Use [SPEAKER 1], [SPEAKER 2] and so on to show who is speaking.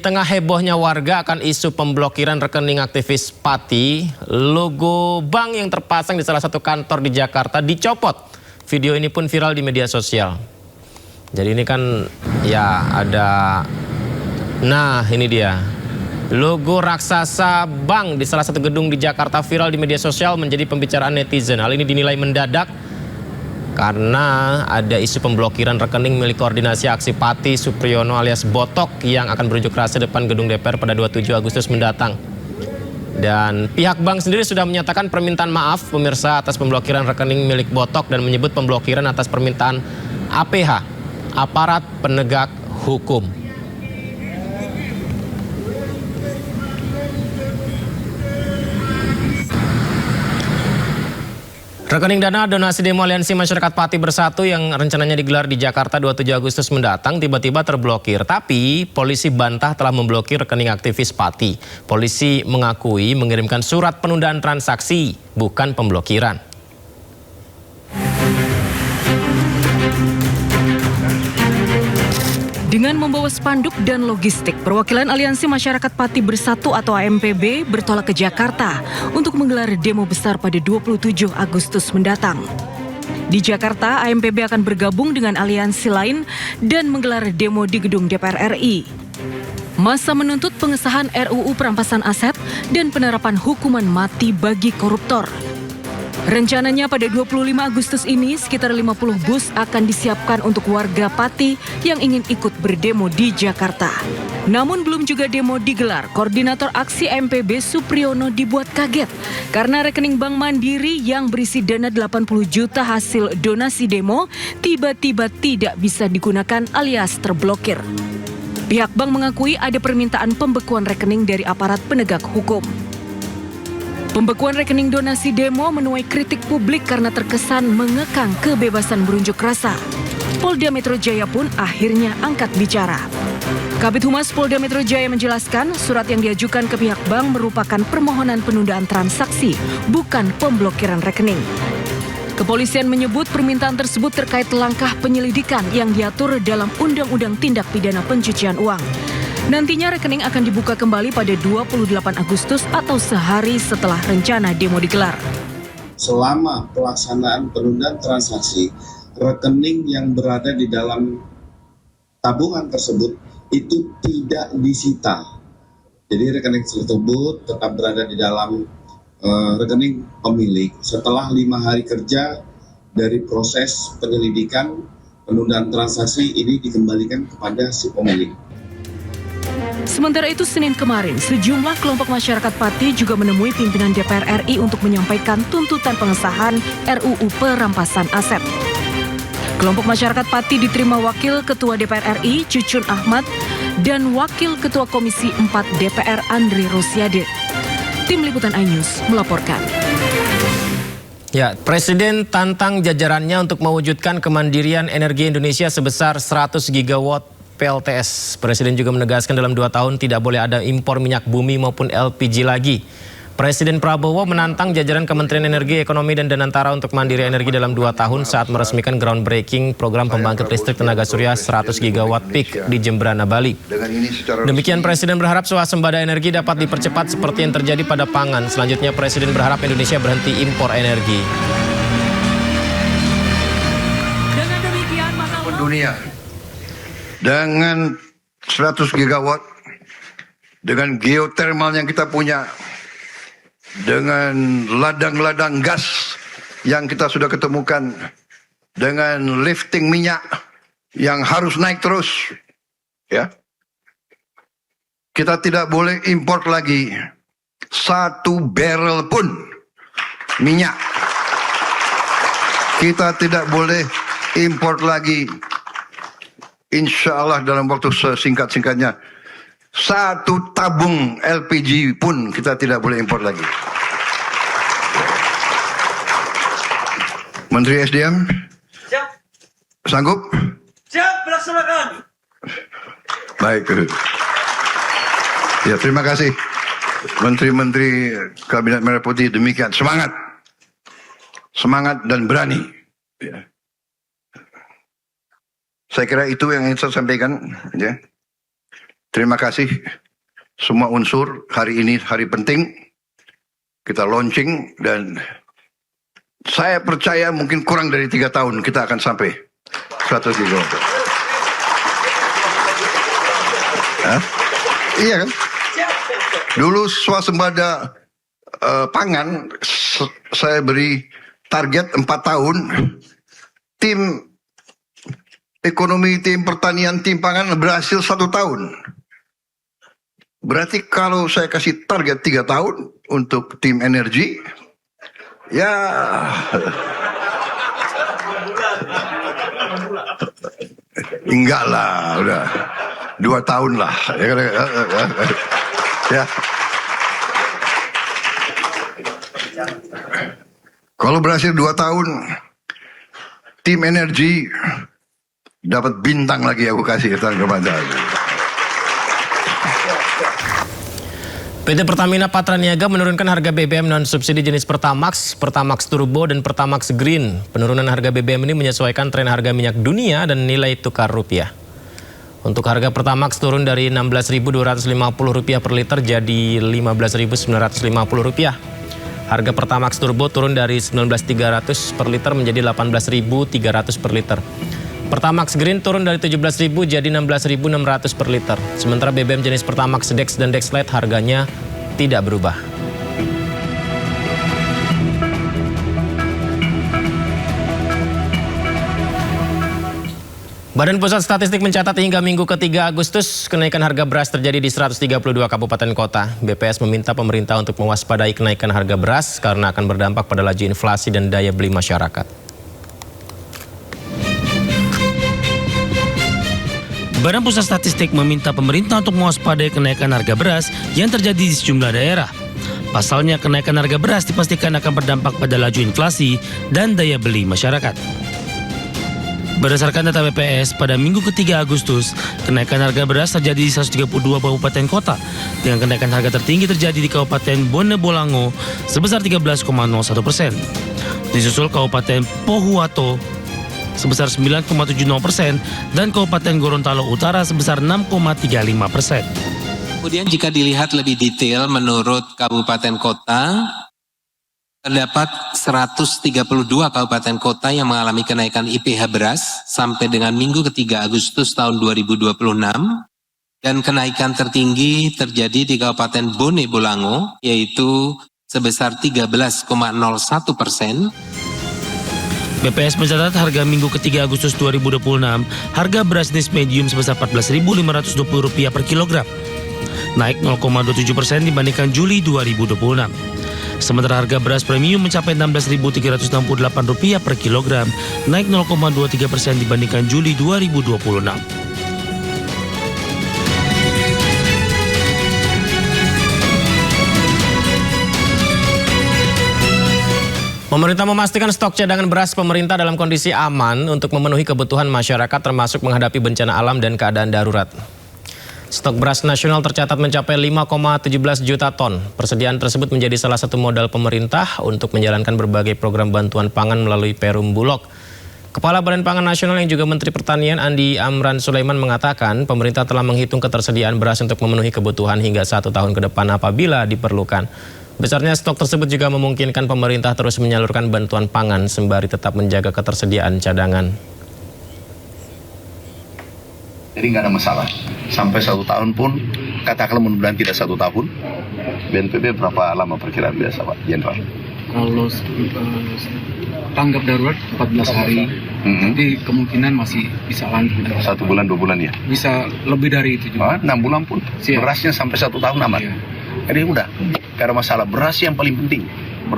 [SPEAKER 1] Tengah hebohnya warga akan isu pemblokiran rekening aktivis Pati, logo bank yang terpasang di salah satu kantor di Jakarta dicopot. Video ini pun viral di media sosial. Jadi ini kan ya ada, nah ini dia. Logo raksasa bank di salah satu gedung di Jakarta viral di media sosial menjadi pembicaraan netizen. Hal ini dinilai mendadak karena ada isu pemblokiran rekening milik Koordinasi Aksi Pati Supriyono alias Botok yang akan berunjuk rasa depan gedung DPR pada 27 Agustus mendatang. Dan pihak bank sendiri sudah menyatakan permintaan maaf pemirsa atas pemblokiran rekening milik Botok dan menyebut pemblokiran atas permintaan APH, Aparat Penegak Hukum. Rekening dana donasi demo Aliansi Masyarakat Pati Bersatu yang rencananya digelar di Jakarta 27 Agustus mendatang tiba-tiba terblokir. Tapi polisi bantah telah memblokir rekening aktivis Pati. Polisi mengakui mengirimkan surat penundaan transaksi, bukan pemblokiran.
[SPEAKER 2] Dengan membawa spanduk dan logistik, perwakilan Aliansi Masyarakat Pati Bersatu atau AMPB bertolak ke Jakarta untuk menggelar demo besar pada 27 Agustus mendatang. Di Jakarta, AMPB akan bergabung dengan aliansi lain dan menggelar demo di gedung DPR RI. Massa menuntut pengesahan RUU perampasan aset dan penerapan hukuman mati bagi koruptor. Rencananya pada 25 Agustus ini sekitar 50 bus akan disiapkan untuk warga Pati yang ingin ikut berdemo di Jakarta. Namun belum juga demo digelar, Koordinator Aksi MPB Supriyono dibuat kaget karena rekening Bank Mandiri yang berisi dana 80 juta hasil donasi demo tiba-tiba tidak bisa digunakan alias terblokir. Pihak bank mengakui ada permintaan pembekuan rekening dari aparat penegak hukum. Pembekuan rekening donasi demo menuai kritik publik karena terkesan mengekang kebebasan berunjuk rasa. Polda Metro Jaya pun akhirnya angkat bicara. Kabid Humas Polda Metro Jaya menjelaskan surat yang diajukan ke pihak bank merupakan permohonan penundaan transaksi, bukan pemblokiran rekening. Kepolisian menyebut permintaan tersebut terkait langkah penyelidikan yang diatur dalam Undang-Undang Tindak Pidana Pencucian Uang. Nantinya rekening akan dibuka kembali pada 28 Agustus atau sehari setelah rencana demo digelar.
[SPEAKER 3] Selama pelaksanaan penundaan transaksi, rekening yang berada di dalam tabungan tersebut itu tidak disita. Jadi rekening tersebut tetap berada di dalam rekening pemilik. Setelah 5 hari kerja dari proses penyelidikan, penundaan transaksi ini dikembalikan kepada si pemilik.
[SPEAKER 2] Sementara itu, Senin kemarin, sejumlah kelompok masyarakat Pati juga menemui pimpinan DPR RI untuk menyampaikan tuntutan pengesahan RUU perampasan aset. Kelompok masyarakat Pati diterima Wakil Ketua DPR RI, Cucun Ahmad, dan Wakil Ketua Komisi 4 DPR, Andri Rosiade. Tim Liputan iNews melaporkan.
[SPEAKER 1] Ya, Presiden tantang jajarannya untuk mewujudkan kemandirian energi Indonesia sebesar 100 gigawatt PLTS. Presiden juga menegaskan dalam 2 tahun tidak boleh ada impor minyak bumi maupun LPG lagi. Presiden Prabowo menantang jajaran Kementerian Energi, Ekonomi, dan Danantara untuk mandiri energi dalam 2 tahun saat meresmikan groundbreaking program pembangkit listrik tenaga surya 100 gigawatt peak di Jemberana, Bali. Demikian Presiden berharap swasembada energi dapat dipercepat seperti yang terjadi pada pangan. Selanjutnya Presiden berharap Indonesia berhenti impor energi.
[SPEAKER 2] Dengan demikian,
[SPEAKER 4] dunia dengan 100 gigawatt, dengan geothermal yang kita punya, dengan ladang-ladang gas yang kita sudah ketemukan, dengan lifting minyak yang harus naik terus, ya, kita tidak boleh import lagi 1 barrel pun minyak. Kita tidak boleh import lagi, insya Allah dalam waktu sesingkat-singkatnya, 1 tabung LPG pun kita tidak boleh impor lagi. Menteri SDM, siap. Sanggup?
[SPEAKER 5] Siap, melaksanakan.
[SPEAKER 4] Baik. Ya, terima kasih. Menteri-menteri Kabinet Merah Putih, demikian. Semangat. Semangat dan berani. Ya. Saya kira itu yang ingin saya sampaikan, ya. Terima kasih semua unsur. Hari ini hari penting. Kita launching dan saya percaya mungkin kurang dari 3 tahun kita akan sampai 100 gigawatt. Iya kan? Dulu swasembada pangan saya beri target 4 tahun. Tim ekonomi, tim pertanian, tim pangan berhasil 1 tahun. Berarti kalau saya kasih target 3 tahun untuk tim energi, ya enggak lah, udah 2 tahun lah. Ya. Kalau berhasil 2 tahun, tim energi dapat bintang lagi aku kasih kepada.
[SPEAKER 1] PT Pertamina Patraniaga menurunkan harga BBM non-subsidi jenis Pertamax, Pertamax Turbo, dan Pertamax Green. Penurunan harga BBM ini menyesuaikan tren harga minyak dunia dan nilai tukar rupiah. Untuk harga Pertamax turun dari Rp16.250 per liter jadi Rp15.950. Harga Pertamax Turbo turun dari Rp19.300 per liter menjadi Rp18.300 per liter. Pertamax Green turun dari Rp17.000 jadi Rp16.600 per liter. Sementara BBM jenis Pertamax Dex dan Dex Lite harganya tidak berubah. Badan Pusat Statistik mencatat hingga Minggu ke-3 Agustus, kenaikan harga beras terjadi di 132 kabupaten kota. BPS meminta pemerintah untuk mewaspadai kenaikan harga beras karena akan berdampak pada laju inflasi dan daya beli masyarakat.
[SPEAKER 6] Badan Pusat Statistik meminta pemerintah untuk mewaspadai kenaikan harga beras yang terjadi di sejumlah daerah. Pasalnya, kenaikan harga beras dipastikan akan berdampak pada laju inflasi dan daya beli masyarakat. Berdasarkan data BPS, pada Minggu ke-3 Agustus, kenaikan harga beras terjadi di 132 kabupaten kota, dengan kenaikan harga tertinggi terjadi di Kabupaten Bone Bolango sebesar 13,01%. Disusul Kabupaten Pohuwato sebesar 9,70% dan Kabupaten Gorontalo Utara sebesar 6,35%.
[SPEAKER 7] Kemudian jika dilihat lebih detail menurut kabupaten kota, terdapat 132 kabupaten kota yang mengalami kenaikan IPH beras sampai dengan Minggu ke-3 Agustus tahun 2026 dan kenaikan tertinggi terjadi di Kabupaten Bone Bolango yaitu sebesar 13,01%.
[SPEAKER 6] BPS mencatat harga Minggu ke-3 Agustus 2026, harga beras jenis medium sebesar Rp14.520 per kilogram, naik 0,27% dibandingkan Juli 2026. Sementara harga beras premium mencapai Rp16.368 per kilogram, naik 0,23% dibandingkan Juli 2026.
[SPEAKER 1] Pemerintah memastikan stok cadangan beras pemerintah dalam kondisi aman untuk memenuhi kebutuhan masyarakat termasuk menghadapi bencana alam dan keadaan darurat. Stok beras nasional tercatat mencapai 5,17 juta ton. Persediaan tersebut menjadi salah satu modal pemerintah untuk menjalankan berbagai program bantuan pangan melalui Perum Bulog. Kepala Badan Pangan Nasional yang juga Menteri Pertanian Andi Amran Sulaiman mengatakan pemerintah telah menghitung ketersediaan beras untuk memenuhi kebutuhan hingga 1 tahun ke depan apabila diperlukan. Besarnya stok tersebut juga memungkinkan pemerintah terus menyalurkan bantuan pangan sembari tetap menjaga ketersediaan cadangan.
[SPEAKER 8] Jadi nggak ada masalah. Sampai 1 tahun pun, katakanlah mudah-mudahan tidak 1 tahun. BNPB berapa lama perkiraan biasa Pak Jenderal?
[SPEAKER 9] Kalau tanggap darurat 14 hari, nanti kemungkinan masih bisa lanjut.
[SPEAKER 8] 1 bulan, 2 bulan ya?
[SPEAKER 9] Bisa lebih dari itu juga.
[SPEAKER 8] 6 bulan pun,
[SPEAKER 9] Siap.
[SPEAKER 8] berasnya sampai 1 tahun aman.
[SPEAKER 9] Iya.
[SPEAKER 8] Jadi udah, gak ada masalah. Beras yang paling penting.